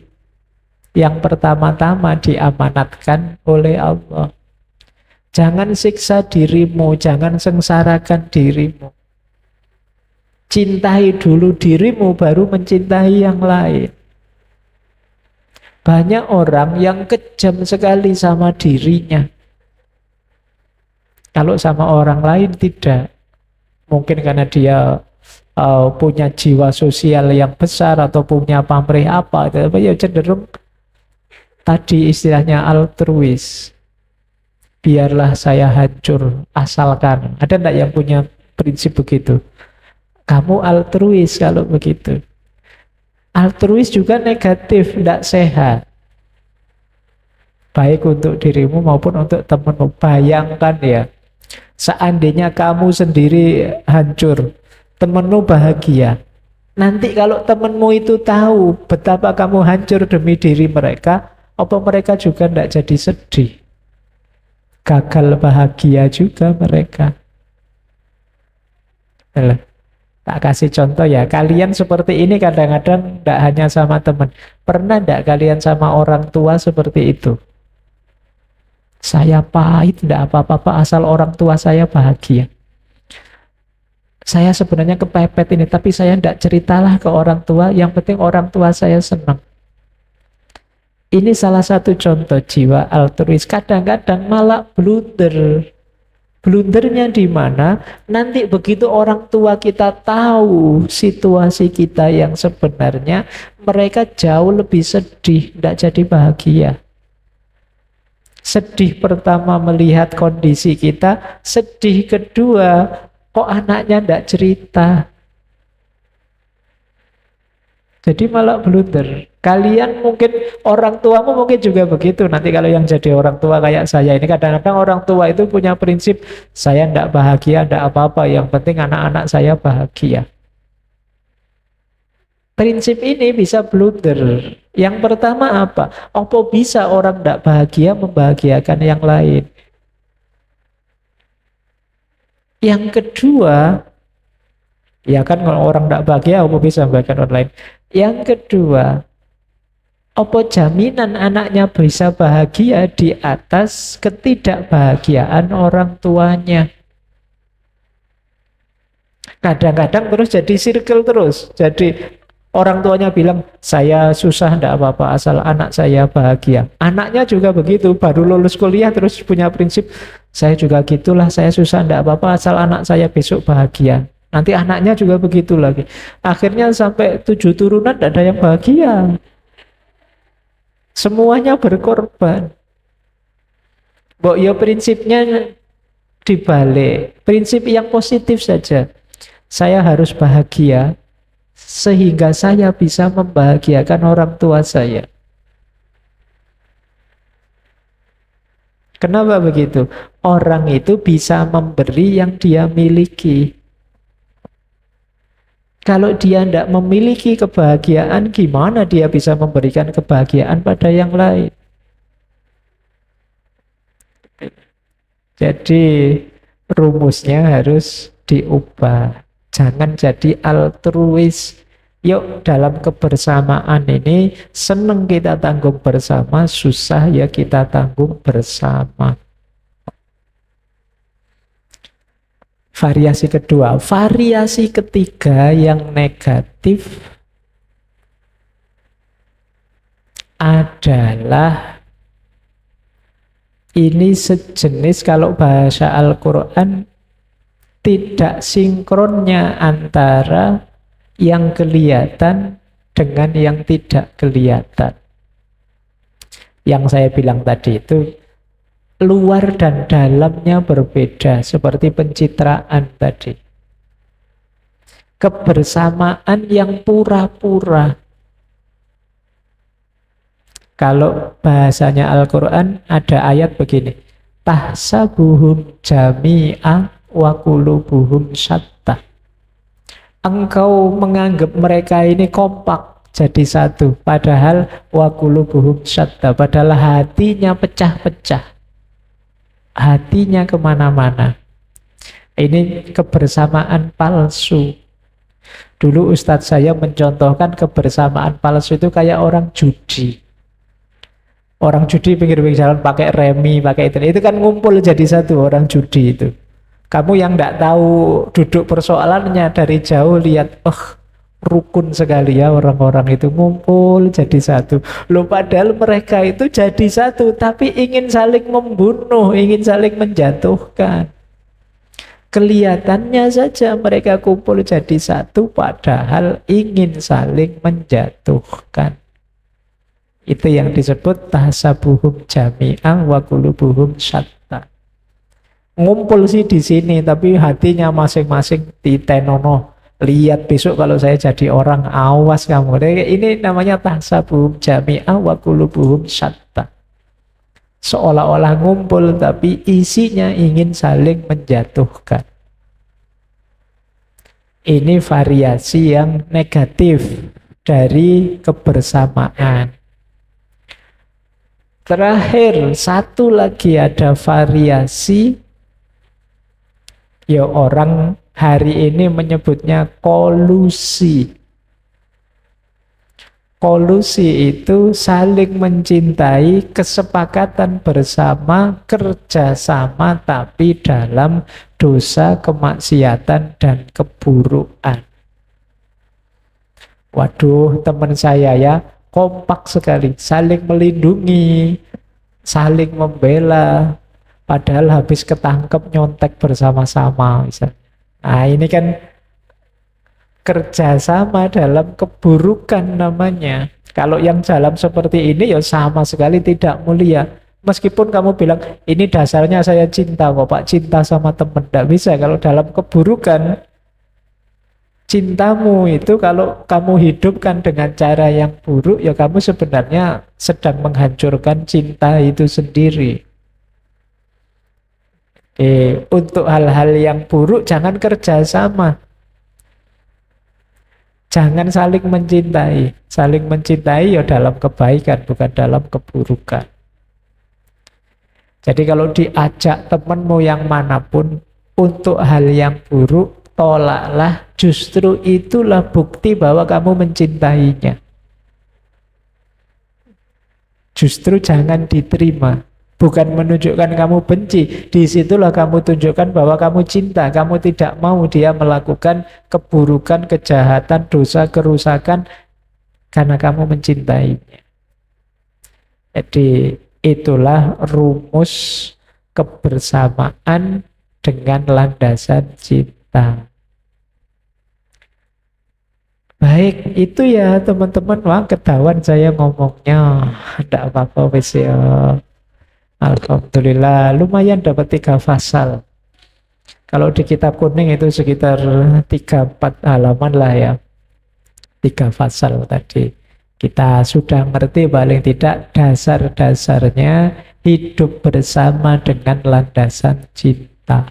Speaker 1: Yang pertama-tama diamanatkan oleh Allah. Jangan siksa dirimu, jangan sengsarakan dirimu. Cintai dulu dirimu, baru mencintai yang lain. Banyak orang yang kejam sekali sama dirinya. Kalau sama orang lain tidak. Mungkin karena dia punya jiwa sosial yang besar atau punya pamrih apa. Tapi ya cenderung tadi istilahnya altruis. Biarlah saya hancur, asalkan. Ada enggak yang punya prinsip begitu? Kamu altruis kalau begitu. Altruis juga negatif, tidak sehat. Baik untuk dirimu maupun untuk temanmu. Bayangkan ya, seandainya kamu sendiri hancur, temanmu bahagia. Nanti kalau temanmu itu tahu betapa kamu hancur demi diri mereka, apa mereka juga tidak jadi sedih? Gagal bahagia juga mereka. Tak kasih contoh ya, kalian seperti ini kadang-kadang tidak hanya sama teman. Pernah tidak kalian sama orang tua seperti itu? Saya pahit, tidak apa-apa asal orang tua saya bahagia. Saya sebenarnya kepepet ini, tapi saya tidak ceritalah ke orang tua, yang penting orang tua saya senang. Ini salah satu contoh jiwa altruis. Kadang-kadang malah blunder. Blundernya di mana? Nanti begitu orang tua kita tahu situasi kita yang sebenarnya, mereka jauh lebih sedih, tidak jadi bahagia. Sedih pertama melihat kondisi kita, sedih kedua, kok anaknya tidak cerita. Jadi malah blunder. Kalian mungkin, orang tuamu mungkin juga begitu. Nanti kalau yang jadi orang tua kayak saya ini, kadang-kadang orang tua itu punya prinsip, saya tidak bahagia, tidak apa-apa, yang penting anak-anak saya bahagia. Prinsip ini bisa blunder. Yang pertama apa? Apa bisa orang tidak bahagia membahagiakan yang lain? Yang kedua, ya kan kalau orang tidak bahagia, apa bisa membahagiakan orang lain? Yang kedua, apa jaminan anaknya bisa bahagia di atas ketidakbahagiaan orang tuanya? Kadang-kadang terus jadi circle terus. Jadi orang tuanya bilang, saya susah tidak apa-apa asal anak saya bahagia. Anaknya juga begitu, baru lulus kuliah terus punya prinsip, saya juga gitulah, saya susah tidak apa-apa asal anak saya besok bahagia. Nanti anaknya juga begitu lagi. Akhirnya sampai 7 turunan tidak ada yang bahagia. Semuanya berkorban. Mbok ya prinsipnya dibalik. Prinsip yang positif saja. Saya harus bahagia sehingga saya bisa membahagiakan orang tua saya. Kenapa begitu? Orang itu bisa memberi yang dia miliki. Kalau dia tidak memiliki kebahagiaan, gimana dia bisa memberikan kebahagiaan pada yang lain? Jadi rumusnya harus diubah. Jangan jadi altruis. Yuk dalam kebersamaan ini, senang kita tanggung bersama, susah ya kita tanggung bersama. Variasi kedua. Variasi ketiga yang negatif adalah ini sejenis, kalau bahasa Al-Quran, tidak sinkronnya antara yang kelihatan dengan yang tidak kelihatan. Yang saya bilang tadi itu luar dan dalamnya berbeda, seperti pencitraan tadi. Kebersamaan yang pura-pura. Kalau bahasanya Al-Quran ada ayat begini, tahsabuhum jami'a wa qulubuhum syatta. Engkau menganggap mereka ini kompak jadi satu, padahal wa qulubuhum syatta, padahal hatinya pecah-pecah. Hatinya kemana-mana. Ini kebersamaan palsu. Dulu ustadz saya mencontohkan kebersamaan palsu itu kayak orang judi. Orang judi pinggir-pinggir jalan pakai remi, pakai itu kan ngumpul jadi satu orang judi itu. Kamu yang tidak tahu duduk persoalannya dari jauh lihat, rukun sekali ya orang-orang itu ngumpul jadi satu. Loh, padahal mereka itu jadi satu, tapi ingin saling membunuh, ingin saling menjatuhkan. Kelihatannya saja mereka kumpul jadi satu, padahal ingin saling menjatuhkan. Itu yang disebut tahsabuhum jami'an wa qulubuhum syatta. Ngumpul sih di sini, tapi hatinya masing-masing ditenono. Lihat besok kalau saya jadi orang, awas kamu. Ini namanya tahsabuhum jami'an wa qulubuhum syatta. Seolah-olah ngumpul tapi isinya ingin saling menjatuhkan. Ini variasi yang negatif dari kebersamaan. Terakhir, satu lagi ada variasi, ya orang hari ini menyebutnya kolusi. Kolusi itu saling mencintai, kesepakatan bersama, kerjasama, tapi dalam dosa, kemaksiatan, dan keburukan. Waduh, teman saya ya, kompak sekali, saling melindungi, saling membela, padahal habis ketangkep nyontek bersama-sama. Nah, ini kan kerjasama dalam keburukan namanya. Kalau yang dalam seperti ini ya sama sekali tidak mulia. Meskipun kamu bilang, ini dasarnya saya cinta kok Pak, cinta sama teman. Tidak bisa kalau dalam keburukan. cintamu itu kalau kamu hidupkan dengan cara yang buruk, ya kamu sebenarnya sedang menghancurkan cinta itu sendiri. Untuk hal-hal yang buruk jangan kerjasama. Jangan saling mencintai. Saling mencintai ya dalam kebaikan, bukan dalam keburukan. Jadi kalau diajak temanmu yang manapun untuk hal yang buruk, tolaklah, justru itulah bukti bahwa kamu mencintainya. Justru jangan diterima. Bukan menunjukkan kamu benci. Disitulah kamu tunjukkan bahwa kamu cinta. Kamu tidak mau dia melakukan keburukan, kejahatan, dosa, kerusakan karena kamu mencintainya. Jadi itulah rumus kebersamaan dengan landasan cinta. Baik, itu ya teman-teman. Wah, ketahuan saya ngomongnya. Tidak apa-apa, wis ya. Alhamdulillah, lumayan dapat 3 pasal. Kalau di kitab kuning itu sekitar 3-4 halaman lah ya. 3 pasal tadi. Kita sudah ngerti paling tidak dasar-dasarnya hidup bersama dengan landasan cinta.